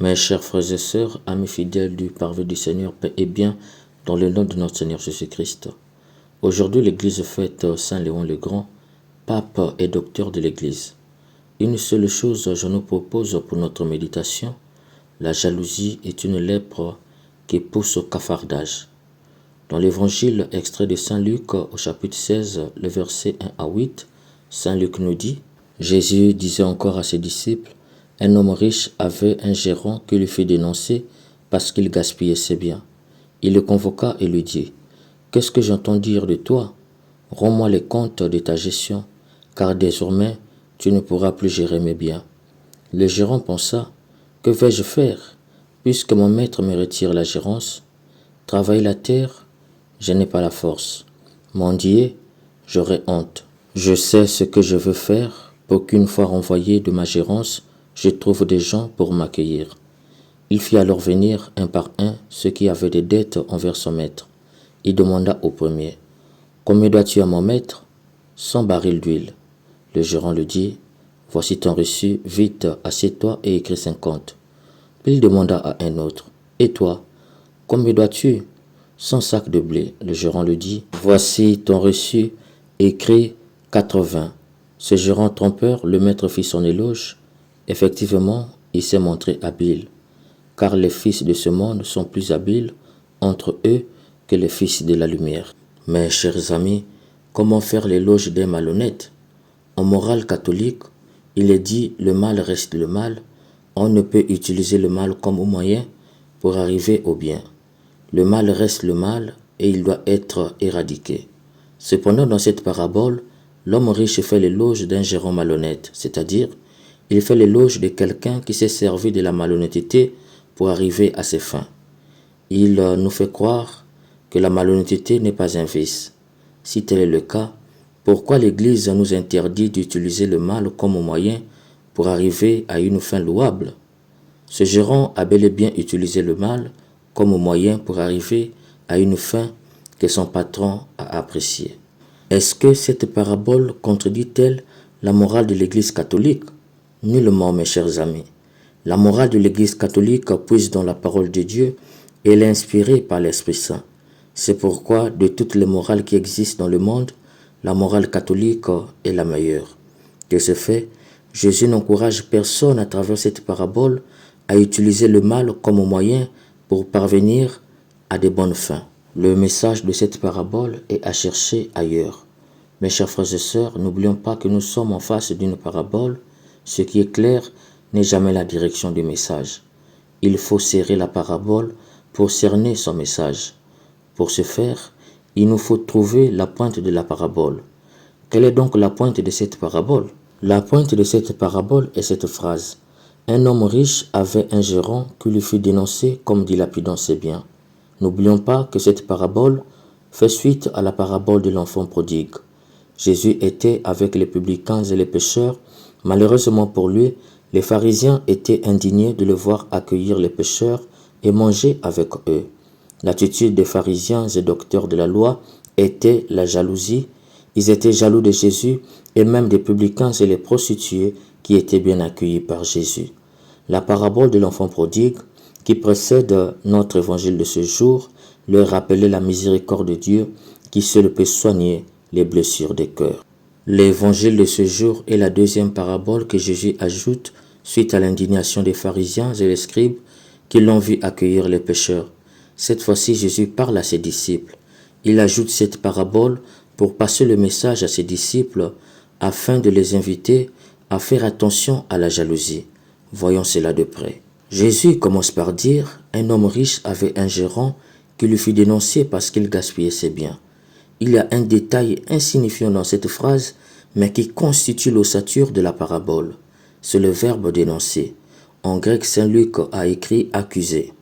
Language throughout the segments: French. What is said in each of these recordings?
Mes chers frères et sœurs, amis fidèles du parvis du Seigneur, paix et bien, dans le nom de notre Seigneur Jésus-Christ. Aujourd'hui, l'Église fête Saint Léon le Grand, pape et docteur de l'Église. Une seule chose je nous propose pour notre méditation. La jalousie est une lèpre qui pousse au cafardage. Dans l'évangile extrait de Saint Luc au chapitre 16, le verset 1 à 8, Saint Luc nous dit: Jésus disait encore à ses disciples: un homme riche avait un gérant qui lui fit dénoncer parce qu'il gaspillait ses biens. Il le convoqua et lui dit: Qu'est-ce que j'entends dire de toi? Rends-moi les comptes de ta gestion, car désormais tu ne pourras plus gérer mes biens. Le gérant pensa: Que vais-je faire, puisque mon maître me retire la gérance? Travailler la terre, je n'ai pas la force. Mendier, j'aurai honte. Je sais ce que je veux faire pour qu'une fois renvoyé de ma gérance, je trouve des gens pour m'accueillir. Il fit alors venir un par un ceux qui avaient des dettes envers son maître. Il demanda au premier: Combien dois-tu à mon maître? 100 barils d'huile. Le gérant lui dit: Voici ton reçu, vite, assieds-toi et écris 50. Puis il demanda à un autre: Et toi, combien dois-tu? 100 sacs de blé. Le gérant lui dit: Voici ton reçu, écris 80. Ce gérant trompeur, le maître fit son éloge. Effectivement, il s'est montré habile, car les fils de ce monde sont plus habiles entre eux que les fils de la lumière. Mes chers amis, comment faire l'éloge d'un malhonnête? En morale catholique, il est dit: le mal reste le mal. On ne peut utiliser le mal comme moyen pour arriver au bien. Le mal reste le mal et il doit être éradiqué. Cependant, dans cette parabole, l'homme riche fait l'éloge d'un gérant malhonnête, c'est-à-dire il fait l'éloge de quelqu'un qui s'est servi de la malhonnêteté pour arriver à ses fins. Il nous fait croire que la malhonnêteté n'est pas un vice. Si tel est le cas, pourquoi l'Église nous interdit d'utiliser le mal comme moyen pour arriver à une fin louable? Ce gérant a bel et bien utilisé le mal comme moyen pour arriver à une fin que son patron a appréciée. Est-ce que cette parabole contredit-elle la morale de l'Église catholique? Nullement, mes chers amis. La morale de l'Église catholique puise dans la parole de Dieu et elle est inspirée par l'Esprit Saint. C'est pourquoi, de toutes les morales qui existent dans le monde, la morale catholique est la meilleure. De ce fait, Jésus n'encourage personne à travers cette parabole à utiliser le mal comme moyen pour parvenir à de bonnes fins. Le message de cette parabole est à chercher ailleurs. Mes chers frères et sœurs, n'oublions pas que nous sommes en face d'une parabole. Ce qui est clair n'est jamais la direction du message. Il faut serrer la parabole pour cerner son message. Pour ce faire, il nous faut trouver la pointe de la parabole. Quelle est donc la pointe de cette parabole? La pointe de cette parabole est cette phrase: un homme riche avait un gérant qui lui fut dénoncé comme dilapidant ses biens. N'oublions pas que cette parabole fait suite à la parabole de l'enfant prodigue. Jésus était avec les publicains et les pécheurs. Malheureusement pour lui, les pharisiens étaient indignés de le voir accueillir les pécheurs et manger avec eux. L'attitude des pharisiens et docteurs de la loi était la jalousie. Ils étaient jaloux de Jésus et même des publicains et les prostituées qui étaient bien accueillis par Jésus. La parabole de l'enfant prodigue, qui précède notre évangile de ce jour, leur rappelait la miséricorde de Dieu qui seul peut soigner les blessures des cœurs. L'évangile de ce jour est la deuxième parabole que Jésus ajoute suite à l'indignation des pharisiens et des scribes qui l'ont vu accueillir les pécheurs. Cette fois-ci, Jésus parle à ses disciples. Il ajoute cette parabole pour passer le message à ses disciples afin de les inviter à faire attention à la jalousie. Voyons cela de près. Jésus commence par dire: un homme riche avait un gérant qui lui fut dénoncé parce qu'il gaspillait ses biens. Il y a un détail insignifiant dans cette phrase, mais qui constitue l'ossature de la parabole. C'est le verbe dénoncer. En grec, Saint Luc a écrit accuser.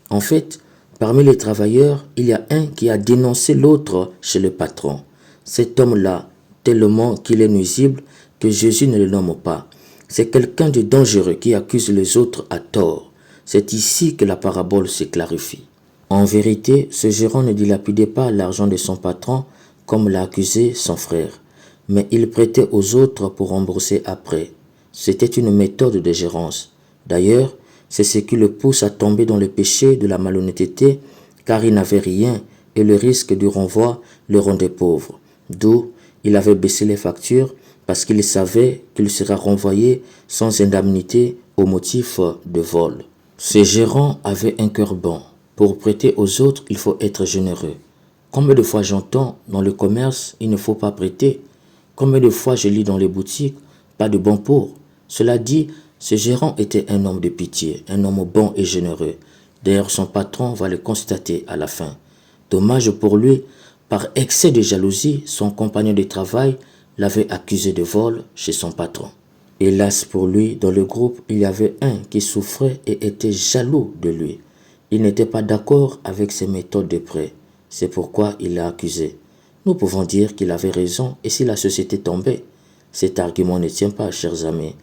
En fait, parmi les travailleurs, il y a un qui a dénoncé l'autre chez le patron. Cet homme-là, tellement qu'il est nuisible que Jésus ne le nomme pas. C'est quelqu'un de dangereux qui accuse les autres à tort. C'est ici que la parabole se clarifie. En vérité, ce gérant ne dilapidait pas l'argent de son patron comme l'a accusé son frère, mais il prêtait aux autres pour rembourser après. C'était une méthode de gérance. D'ailleurs, C'est ce qui le pousse à tomber dans le péché de la malhonnêteté, car il n'avait rien et le risque du renvoi le rendait pauvre. D'où il avait baissé les factures parce qu'il savait qu'il sera renvoyé sans indemnité au motif de vol. Ce gérant avait un cœur bon. Pour prêter aux autres, il faut être généreux. Combien de fois j'entends dans le commerce, il ne faut pas prêter. Combien de fois je lis dans les boutiques, pas de bon pour. Cela dit, ce gérant était un homme de pitié, un homme bon et généreux. D'ailleurs, son patron va le constater à la fin. Dommage pour lui, par excès de jalousie, son compagnon de travail l'avait accusé de vol chez son patron. Hélas pour lui, dans le groupe, il y avait un qui souffrait et était jaloux de lui. Il n'était pas d'accord avec ses méthodes de prêt. C'est pourquoi il l'a accusé. Nous pouvons dire qu'il avait raison et si la société tombait. Cet argument ne tient pas, chers amis.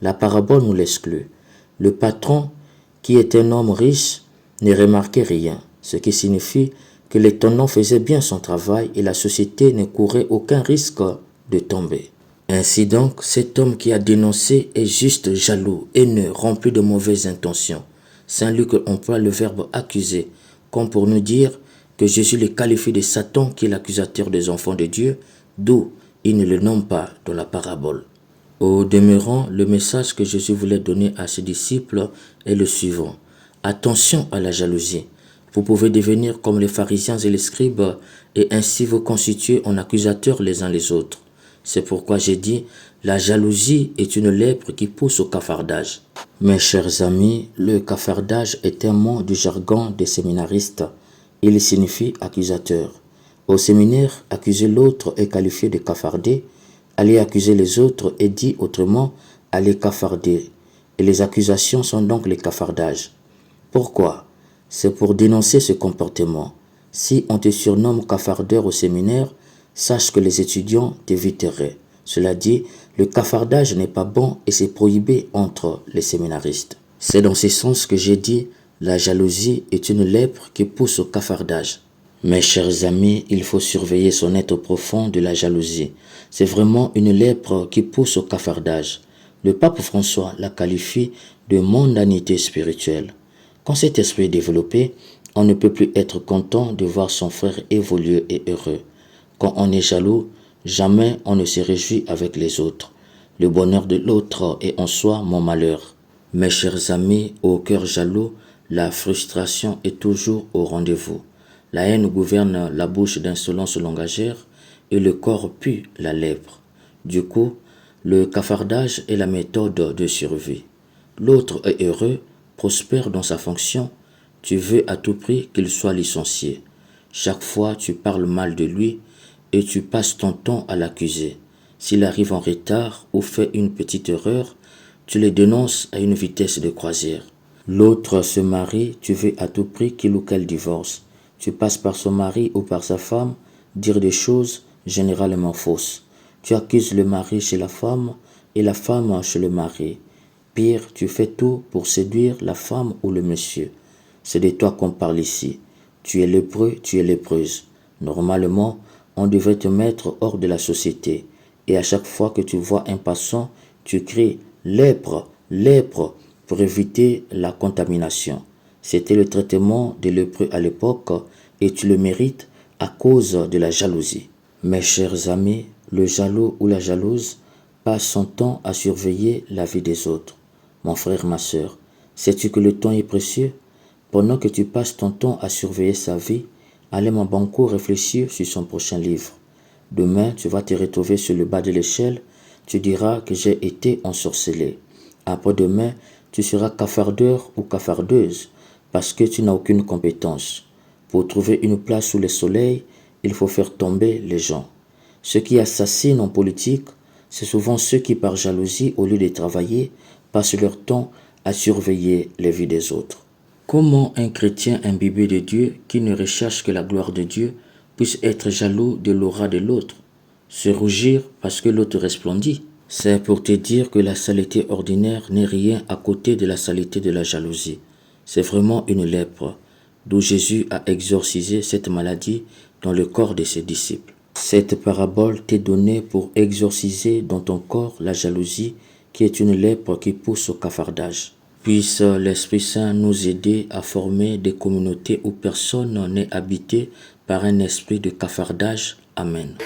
La parabole nous l'exclut. Le patron, qui est un homme riche, ne remarquait rien, ce qui signifie que l'étonnant faisait bien son travail et la société ne courait aucun risque de tomber. Ainsi donc, cet homme qui a dénoncé est juste jaloux, haineux, rempli de mauvaises intentions. Saint Luc emploie le verbe accuser, comme pour nous dire que Jésus le qualifie de Satan qui est l'accusateur des enfants de Dieu, d'où il ne le nomme pas dans la parabole. Au demeurant, le message que Jésus voulait donner à ses disciples est le suivant. Attention à la jalousie. Vous pouvez devenir comme les pharisiens et les scribes et ainsi vous constituer en accusateurs les uns les autres. C'est pourquoi j'ai dit, la jalousie est une lèpre qui pousse au cafardage. Mes chers amis, le cafardage est un mot du jargon des séminaristes. Il signifie accusateur. Au séminaire, accuser l'autre est qualifié de cafarder. Aller accuser les autres est dit autrement, aller cafarder. Et les accusations sont donc les cafardages. Pourquoi? C'est pour dénoncer ce comportement. Si on te surnomme cafardeur au séminaire, sache que les étudiants t'éviteraient. Cela dit, le cafardage n'est pas bon et c'est prohibé entre les séminaristes. C'est dans ce sens que j'ai dit, la jalousie est une lèpre qui pousse au cafardage. Mes chers amis, il faut surveiller son être profond de la jalousie. C'est vraiment une lèpre qui pousse au cafardage. Le pape François la qualifie de mondanité spirituelle. Quand cet esprit est développé, on ne peut plus être content de voir son frère évoluer et heureux. Quand on est jaloux, jamais on ne se réjouit avec les autres. Le bonheur de l'autre est en soi mon malheur. Mes chers amis, au cœur jaloux, la frustration est toujours au rendez-vous. La haine gouverne la bouche d'insolence langagère et le corps pue la lèpre. Du coup, le cafardage est la méthode de survie. L'autre est heureux, prospère dans sa fonction. Tu veux à tout prix qu'il soit licencié. Chaque fois, tu parles mal de lui et tu passes ton temps à l'accuser. S'il arrive en retard ou fait une petite erreur, tu le dénonces à une vitesse de croisière. L'autre se marie, tu veux à tout prix qu'il ou qu'elle divorce. Tu passes par son mari ou par sa femme, dire des choses généralement fausses. Tu accuses le mari chez la femme et la femme chez le mari. Pire, tu fais tout pour séduire la femme ou le monsieur. C'est de toi qu'on parle ici. Tu es lépreux, tu es lépreuse. Normalement, on devrait te mettre hors de la société. Et à chaque fois que tu vois un passant, tu cries « lèpre, lèpre » pour éviter la contamination. C'était le traitement des lépreux à l'époque et tu le mérites à cause de la jalousie. Mes chers amis, le jaloux ou la jalouse passe son temps à surveiller la vie des autres. Mon frère, ma sœur, sais-tu que le temps est précieux? Pendant que tu passes ton temps à surveiller sa vie, allez mon banco réfléchir sur son prochain livre. Demain, tu vas te retrouver sur le bas de l'échelle, tu diras que j'ai été ensorcelé. Après-demain, tu seras cafardeur ou cafardeuse parce que tu n'as aucune compétence. Pour trouver une place sous le soleil, il faut faire tomber les gens. Ceux qui assassinent en politique, c'est souvent ceux qui, par jalousie, au lieu de travailler, passent leur temps à surveiller les vies des autres. Comment un chrétien imbibé de Dieu, qui ne recherche que la gloire de Dieu, puisse être jaloux de l'aura de l'autre, se rougir parce que l'autre resplendit? C'est pour te dire que la saleté ordinaire n'est rien à côté de la saleté de la jalousie. C'est vraiment une lèpre, d'où Jésus a exorcisé cette maladie dans le corps de ses disciples. Cette parabole t'est donnée pour exorciser dans ton corps la jalousie qui est une lèpre qui pousse au cafardage. Puisse l'Esprit Saint nous aider à former des communautés où personne n'est habité par un esprit de cafardage. Amen.